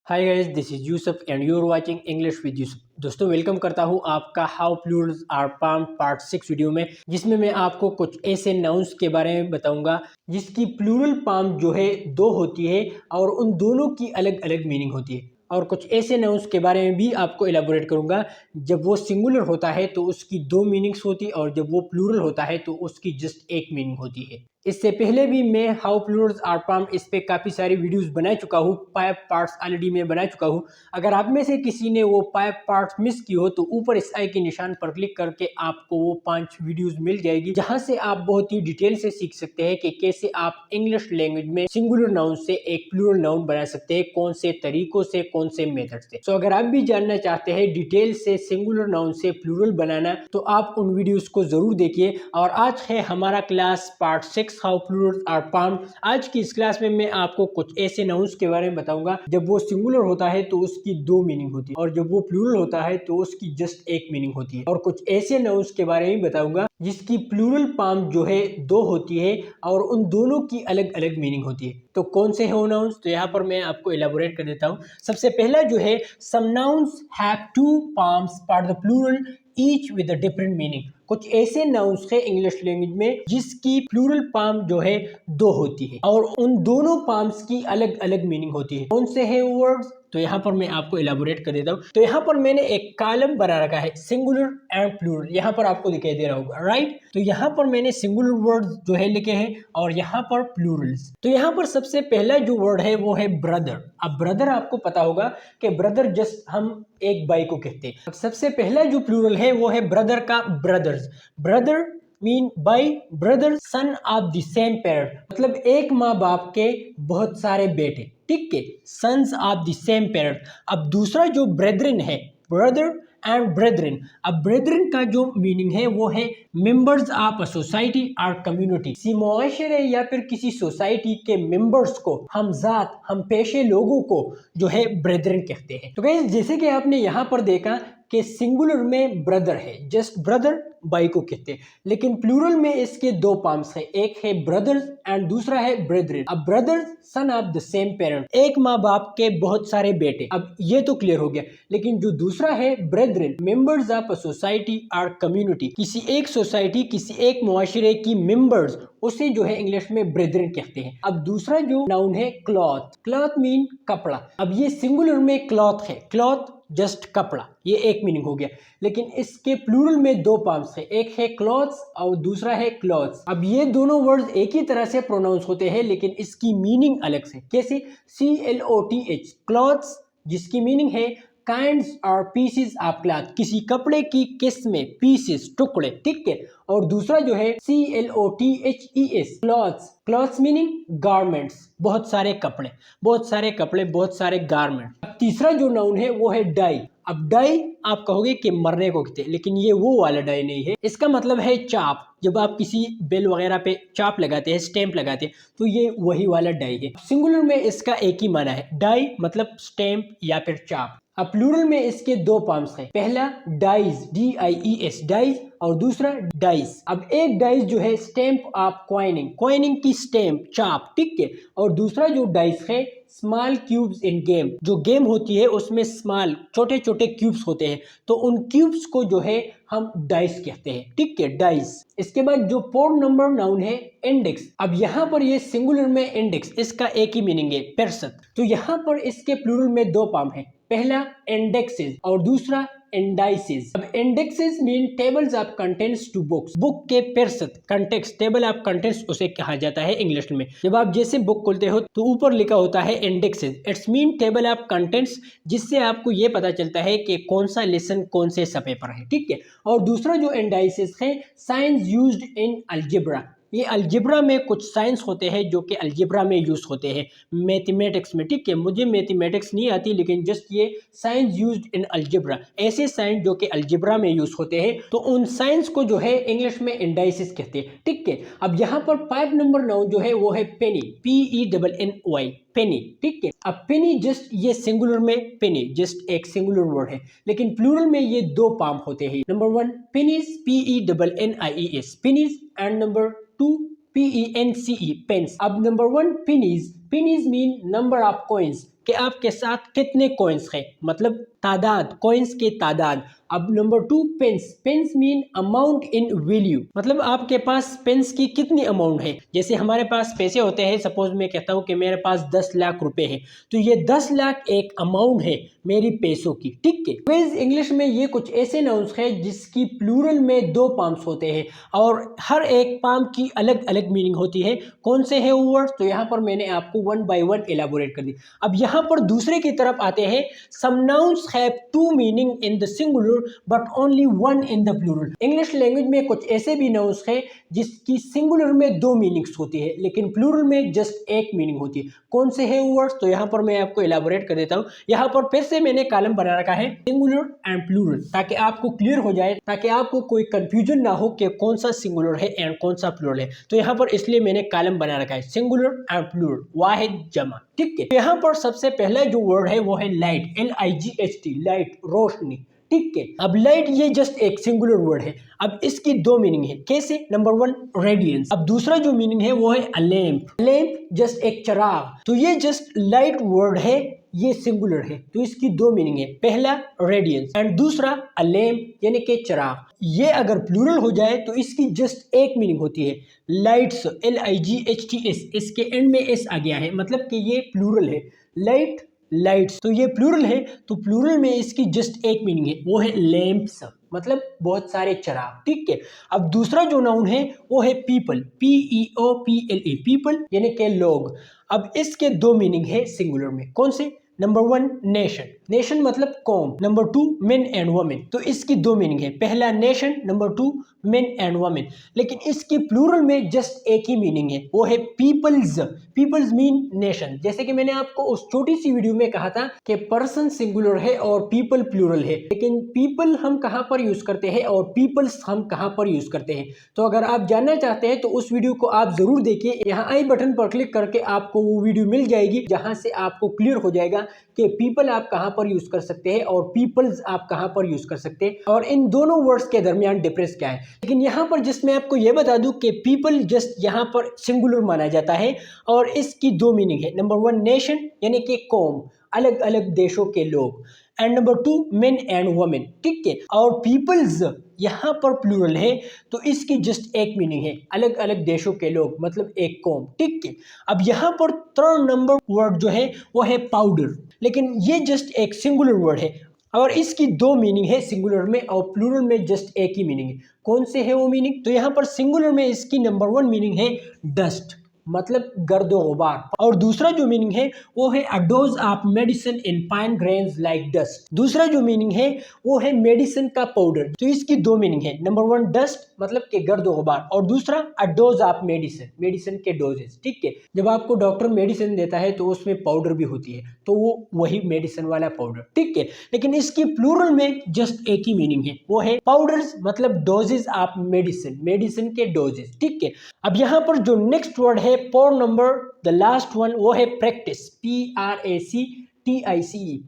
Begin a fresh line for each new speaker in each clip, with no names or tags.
Hi guys, this is Yusuf and you are watching English with Yusuf. दोस्तों, welcome करता हूं आपका how plurals are formed part 6 video में, जिसमें मैं आपको कुछ ऐसे नाउन्स के बारे में बताऊंगा जिसकी प्लूरल फॉर्म जो है दो होती है और उन दोनों की अलग अलग मीनिंग होती है। और कुछ ऐसे नाउन्स के बारे में भी आपको एलाबोरेट करूंगा जब वो सिंगुलर होता है तो उसकी दो मीनिंग्स होती है और जब वो प्लूरल होता है तो उसकी जस्ट एक मीनिंग होती है। इससे पहले भी मैं हाउ प्लूरल्स आर फॉर्म्ड इस पे काफ़ी सारी वीडियोस बना चुका हूँ, 5 पार्ट्स ऑलरेडी मैं बना चुका हूँ। अगर आप में से किसी ने वो 5 पार्ट्स मिस की हो तो ऊपर इस आई के निशान पर क्लिक करके आपको वो 5 वीडियोस मिल जाएगी, जहां से आप बहुत ही डिटेल से सीख सकते हैं कि कैसे आप इंग्लिश लैंग्वेज में सिंगुलर नाउन से एक प्लूरल नाउन बना सकते हैं, कौन से तरीकों से, कौन से मेथड से। तो अगर आप भी जानना चाहते हैं डिटेल से सिंगुलर नाउन से प्लूरल बनाना तो आप उन वीडियोस को जरूर देखिए। और आज है हमारा class part 6 how plurals are formed. आज की इस क्लास में मैं आपको कुछ ऐसे नाउन्स के बारे में बताऊंगा जब वो सिंगुलर होता है तो उसकी दो मीनिंग होती है और जब वो प्लूरल होता है तो उसकी जस्ट एक मीनिंग होती है। और कुछ ऐसे नाउन्स के बारे में बताऊंगा जिसकी प्लूरल फॉर्म जो है दो होती है और उन दोनों की अलग अलग मीनिंग होती है। तो कौन से हैं नाउन्स, तो यहाँ पर मैं आपको एलाबोरेट कर देता हूँ। सबसे पहला जो है, some nouns have two forms for the plural each with a different meaning. कुछ ऐसे नाउन्स है इंग्लिश लैंग्वेज में जिसकी प्लूरल फॉर्म जो है दो होती है और उन दोनों फॉर्म्स की अलग अलग मीनिंग होती है। कौन से है वर्ड्स, तो यहाँ पर मैं आपको एलाबोरेट कर देता हूँ। तो यहाँ पर मैंने एक कॉलम बना रखा है सिंगुलर एंड प्लूरल, यहाँ पर आपको दिखाई दे रहा होगा, राइट। तो यहाँ पर मैंने सिंगुलर वर्ड्स जो है लिखे हैं और यहाँ पर प्लूरल्स। तो यहाँ पर सबसे पहला जो वर्ड है वो है ब्रदर। अब ब्रदर आपको पता होगा कि ब्रदर जस्ट हम एक भाई को कहते हैं। अब सबसे पहला जो प्लूरल है वो है ब्रदर का brothers. Brother mean by brother son of the same parent, मतलब एक माँ बाप के बहुत सारे बेटे, ठीक है, sons of the same parent. अब दूसरा जो ब्रेदरिन है, ब्रदर एंड ब्रेदरिन। अब ब्रेदरिन का जो मीनिंग है वो है मेंबर्स ऑफ अ सोसाइटी और कम्युनिटी। किसी मुआशरे या फिर किसी सोसाइटी के मेंबर्स को, हम जात, हम पेशे लोगों को जो है ब्रेदरिन कहते हैं। तो गाइस, जैसे कि आपने यहाँ पर देखा कि सिंगुलर में ब्रदर है, जस्ट ब्रदर भाई को कहते हैं, लेकिन प्लूरल में इसके दो फॉर्म्स है, एक है ब्रदर्स एंड दूसरा है ब्रेदरिन। अब brothers son of the same parent, एक माँ बाप के बहुत सारे बेटे, अब ये तो क्लियर हो गया। लेकिन जो दूसरा है ब्रेदरिन, मेंबर्स ऑफ अ सोसाइटी और कम्युनिटी, किसी एक सोसाइटी, किसी एक मुआशरे की मेंबर्स, उसे जो है इंग्लिश में ब्रेदरिन कहते हैं। अब दूसरा जो नाउन है क्लॉथ, क्लॉथ मीन कपड़ा। अब ये सिंगुलर में क्लॉथ है, क्लॉथ जस्ट कपड़ा, ये एक मीनिंग हो गया। लेकिन इसके प्लूरल में दो फॉर्म्स है, एक है क्लॉथ्स और दूसरा है क्लॉथ्स। अब ये दोनों वर्ड्स एक ही तरह से प्रोनाउंस होते हैं लेकिन इसकी मीनिंग अलग से। कैसे? CLOTH, क्लॉथ्स, जिसकी मीनिंग है काइंड्स और पीसेस ऑफ क्लॉथ, किसी कपड़े की किस्में, पीसेस, टुकड़े, ठीक है। और दूसरा जो है CLOTHES, clothes, clothes meaning garments, बहुत सारे कपड़े, बहुत सारे कपड़े, बहुत सारे गारमेंट। अब तीसरा जो नाउन है वो है डाई। अब डाई आप कहोगे कि मरने को कहते हैं, लेकिन ये वो वाला डाई नहीं है। इसका मतलब है चाप। जब आप किसी बेल वगैरह पे चाप लगाते हैं, स्टैंप लगाते हैं, तो ये वही वाला डाई है। सिंगुलर में इसका एक ही माना है, डाई मतलब स्टैंप या फिर चाप। अब प्लूरल में इसके दो फॉर्म्स हैं, पहला डाइज, DIES, डाइज, और दूसरा डाइस। अब एक डाइस जो है स्टैंप ऑफ क्वाइनिंग, क्वाइनिंग की स्टैंप, चाप, ठीक है। और दूसरा जो डाइस है स्मॉल क्यूब्स इन गेम, जो गेम होती है उसमें स्मॉल, छोटे छोटे क्यूब्स होते हैं, तो उन क्यूब्स को जो है हम डाइस कहते हैं, ठीक है, डाइस। इसके बाद जो 4 नंबर नाउन है इंडेक्स। अब यहाँ पर ये सिंगुलर में इंडेक्स, इसका एक ही मीनिंग है, प्रतिशत। तो यहाँ पर इसके प्लूरल में दो फॉर्म है, पहला इंडेक्सेस और दूसरा इंडाइसेस। अब indexes mean tables of contents to books, book के प्रतिशत, कंटेक्स्ट, टेबल ऑफ कंटेंट्स उसे कहा जाता है इंग्लिश में। जब आप जैसे बुक खोलते हो तो ऊपर लिखा होता है indexes, it's mean table of contents, जिससे आपको ये पता चलता है कि कौन सा लेसन कौन से सफ़े पर है, ठीक है। और दूसरा जो इंडाइसेस है साइंस यूज्ड इन अलजेब्रा, ये अलजेब्रा में कुछ साइंस होते हैं जो कि अलजेब्रा में यूज होते हैं, मैथमेटिक्स में, ठीक है। मुझे मैथमेटिक्स नहीं आती लेकिन जस्ट ये साइंस यूज्ड इन अलजेब्रा, ऐसे साइंस जो कि अलजेब्रा में यूज होते हैं, तो उन साइंस को जो है इंग्लिश में इंडाइसिस कहते हैं, ठीक है। अब यहाँ पर 5 नंबर नाउन जो है वो है पेनी, PENNY, पेनी, ठीक है। अब पेनी जस्ट ये सिंगुलर में पेनी जस्ट एक सिंगुलर वर्ड है, लेकिन प्लूरल में ये दो फॉर्म होते हैं। Number 1 pennies, PENNIES, pennies, and number 2 PENCE, pence. अब number 1 pennies, pennies mean number of coins, कि आपके साथ कितने कॉइन्स हैं, मतलब तादाद, कॉइन्स के तादाद। अब number 2 pence, pence mean amount in value, मतलब आपके पास पेंस की कितनी अमाउंट है। जैसे हमारे पास पैसे होते हैं, सपोज मैं कहता हूँ कि मेरे पास 10 लाख रुपए है, तो ये 10 लाख एक अमाउंट है मेरी पैसों की, ठीक है। गाइस इंग्लिश में ये कुछ ऐसे नाउन्स है जिसकी प्लूरल में 2 पाम्स होते हैं और हर एक पाम की अलग अलग मीनिंग होती है। कौन से है वो वर्ड, तो यहाँ पर मैंने आपको 1 बाय 1 एलाबोरेट कर दी। अब यहाँ पर दूसरे की तरफ आते हैं। Some nouns have 2 meaning in the singular but only 1 in the plural. English language में कुछ ऐसे भी नाउन्स है जिसकी सिंगुलर में 2 मीनिंग्स होती है लेकिन प्लूरल में जस्ट एक मीनिंग होती है। कौन से है वो वर्ड्स, तो यहाँ पर मैं आपको एलाबोरेट कर देता हूँ। यहाँ पर फिर से मैंने कॉलम बना रखा है सिंगुलर एंड प्लूरल, ताकि आपको क्लियर हो जाए, ताकि आपको कोई कंफ्यूजन ना हो कि कौन सा सिंगुलर है एंड कौन सा प्लूरल है। तो यहाँ पर इसलिए मैंने कॉलम बना रखा है सिंगुलर एंड प्लूरल, वाहिद जमा, ठीक है। यहाँ पर सबसे पहला जो वर्ड है वो है लाइट, LIGHT, लाइट, रोशनी, ठीक है। अब लाइट ये जस्ट एक सिंगुलर वर्ड है। अब इसकी 2 मीनिंग है, कैसे। नंबर 1 रेडियंस, अब दूसरा जो मीनिंग है वो है अ लैंप, लैंप जस्ट एक चिराग, तो ये जस्ट लाइट वर्ड है, ये सिंगुलर है, तो इसकी 2 मीनिंग है। पहला रेडियंस एंड दूसरा अ लैंप यानी कि चिराग। ये अगर प्लूरल हो जाए तो इसकी जस्ट एक मीनिंग होती है, लाइट्स, LIGHTS, इसके एंड में एस आ गया है, मतलब कि ये प्लूरल है, लाइट, लाइट्स, तो ये प्लूरल है, तो प्लूरल में इसकी जस्ट एक मीनिंग है, वो है लैंप्स, मतलब बहुत सारे चिराग, ठीक है। अब दूसरा जो नाउन है वो है पीपल, PEOPLE, पीपल यानी कि लोग। अब इसके 2 मीनिंग है सिंगुलर में, कौन से। नंबर 1 नेशन, नेशन मतलब कौम। नंबर 2 मेन एंड वुमेन, तो इसकी 2 मीनिंग है, पहला nation, number 2 main and women. लेकिन इसकी प्लूरल में जस्ट एक ही मीनिंग है, वो है पीपल्स, पीपल्स मीन नेशन। जैसे कि मैंने आपको उस छोटी सी वीडियो में कहा था कि पर्सन सिंगुलर है और पीपल प्लूरल है, लेकिन पीपल हम कहाँ पर यूज करते हैं और पीपल्स हम कहाँ पर यूज करते हैं। तो अगर आप जानना चाहते हैं तो उस वीडियो को आप जरूर देखिए, यहाँ आई बटन पर क्लिक करके आपको वो वीडियो मिल जाएगी, जहां से आपको क्लियर हो जाएगा कि पीपल आप कहां पर यूज कर सकते हैं और पीपल्स आप कहां पर यूज कर सकते हैं और इन दोनों वर्ड्स के दरमियान डिफरेंस क्या है। लेकिन यहां पर जिसमें आपको यह बता दूं कि पीपल जस्ट यहां पर सिंगुलर माना जाता है और इसकी 2 मीनिंग है। नंबर 1 नेशन यानी कि कौम, अलग अलग देशों के लोग, and number 2 main and women, ठीक है। और पीपल्स यहाँ पर प्लूरल है, तो इसकी जस्ट एक मीनिंग है, अलग अलग देशों के लोग, मतलब एक कौम, ठीक है। अब यहाँ पर 3rd नंबर वर्ड जो है वो है पाउडर, लेकिन ये जस्ट एक सिंगुलर वर्ड है और इसकी 2 मीनिंग है सिंगुलर में और प्लूरल में जस्ट एक ही मीनिंग है। कौन से है वो मीनिंग, तो यहाँ पर सिंगुलर में इसकी नंबर 1 मीनिंग है डस्ट, मतलब गर्दो गुबार, और दूसरा जो मीनिंग है वो है अ dose of medicine in fine grains like dust. दूसरा जो मीनिंग है वो है मेडिसिन का पाउडर, तो इसकी 2 मीनिंग है। नंबर 1 डस्ट मतलब कि गर्दो गुबार और दूसरा अ डोज ऑफ मेडिसिन, मेडिसिन के डोजेस, ठीक है। जब आपको डॉक्टर मेडिसिन देता है तो उसमें पाउडर भी होती है, तो वो वही मेडिसिन वाला पाउडर, ठीक है। लेकिन इसकी प्लूरल में जस्ट एक ही मीनिंग है, वो है पाउडर्स मतलब डोजेस ऑफ मेडिसिन, मेडिसिन के डोजेस, ठीक है। अब यहाँ पर जो नेक्स्ट वर्ड है 4 नंबर, द लास्ट वन, वो है प्रैक्टिस, PRACTICE,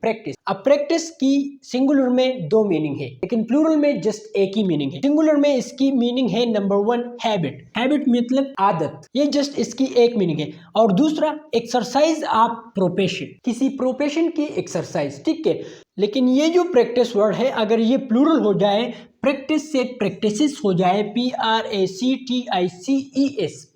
प्रैक्टिस। अब प्रैक्टिस की सिंगुलर में 2 मीनिंग है लेकिन प्लूरल में जस्ट एक ही मीनिंग है। सिंगुलर में इसकी मीनिंग है नंबर 1 हैबिट, हैबिट मतलब आदत, ये जस्ट इसकी एक मीनिंग है। और दूसरा एक्सरसाइज ऑफ प्रोफेशन, किसी प्रोफेशन की एक्सरसाइज, ठीक है। लेकिन ये जो प्रैक्टिस वर्ड है अगर ये प्लूरल हो जाए, प्रैक्टिस से प्रैक्टिसेस हो जाए, PRACTICES,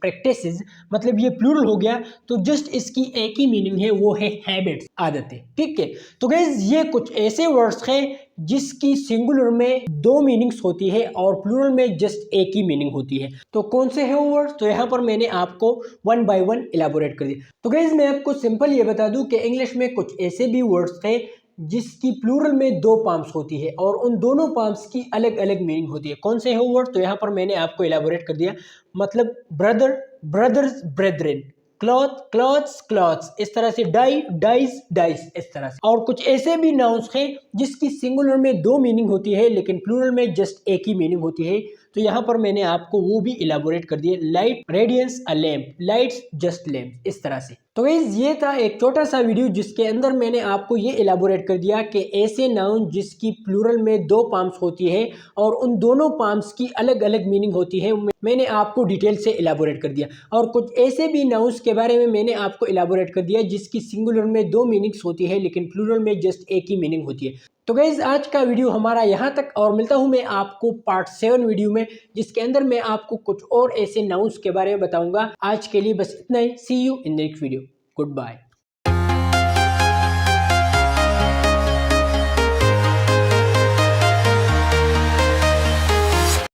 प्रैक्टिसेस, मतलब ये प्लूरल हो गया, तो जस्ट इसकी एक ही मीनिंग है, वो है हैबिट्स, आदतें, ठीक है। तो गाइस ये कुछ ऐसे वर्ड्स हैं जिसकी सिंगुलर में 2 मीनिंग्स होती है और प्लूरल में जस्ट एक ही मीनिंग होती है। तो कौन से है वो वर्ड्स, तो यहाँ पर मैंने आपको 1 बाय 1 इलाबोरेट कर दिया। तो गाइस मैं आपको सिंपल ये बता दूं कि इंग्लिश में कुछ ऐसे भी वर्ड्स थे जिसकी प्लूरल में 2 पाम्स होती है और उन दोनों पाम्स की अलग अलग मीनिंग होती है। कौन से है वो वर्ड, तो यहाँ पर मैंने आपको इलाबोरेट कर दिया, मतलब brother, brothers, brethren, cloth, cloths, clothes, इस तरह से डाई, डाइज, डाइस, इस तरह से। और कुछ ऐसे भी नाउन्स हैं जिसकी सिंगुलर में 2 मीनिंग होती है लेकिन प्लूरल में जस्ट एक ही मीनिंग होती है, तो यहाँ पर मैंने आपको वो भी इलाबोरेट कर दिए, light, radiance, a lamp, lights, just lamp, इस तरह से। तो गाइस ये था एक छोटा सा वीडियो जिसके अंदर मैंने आपको ये इलाबोरेट कर दिया कि ऐसे नाउन जिसकी प्लूरल में दो पाम्स होती है और उन दोनों पाम्स की अलग अलग मीनिंग होती है, मैंने आपको डिटेल से इलाबोरेट कर दिया। और कुछ ऐसे भी नाउन्स के बारे में मैंने आपको इलाबोरेट कर दिया जिसकी सिंगुलर में दो मीनिंग्स होती है लेकिन प्लूरल में जस्ट एक ही मीनिंग होती है। तो गाइज आज का वीडियो हमारा यहाँ तक, और मिलता हूँ मैं आपको पार्ट 7 वीडियो में जिसके अंदर मैं आपको कुछ और ऐसे नाउन्स के बारे में बताऊंगा। आज के लिए बस इतना ही। See you in next video. Good bye.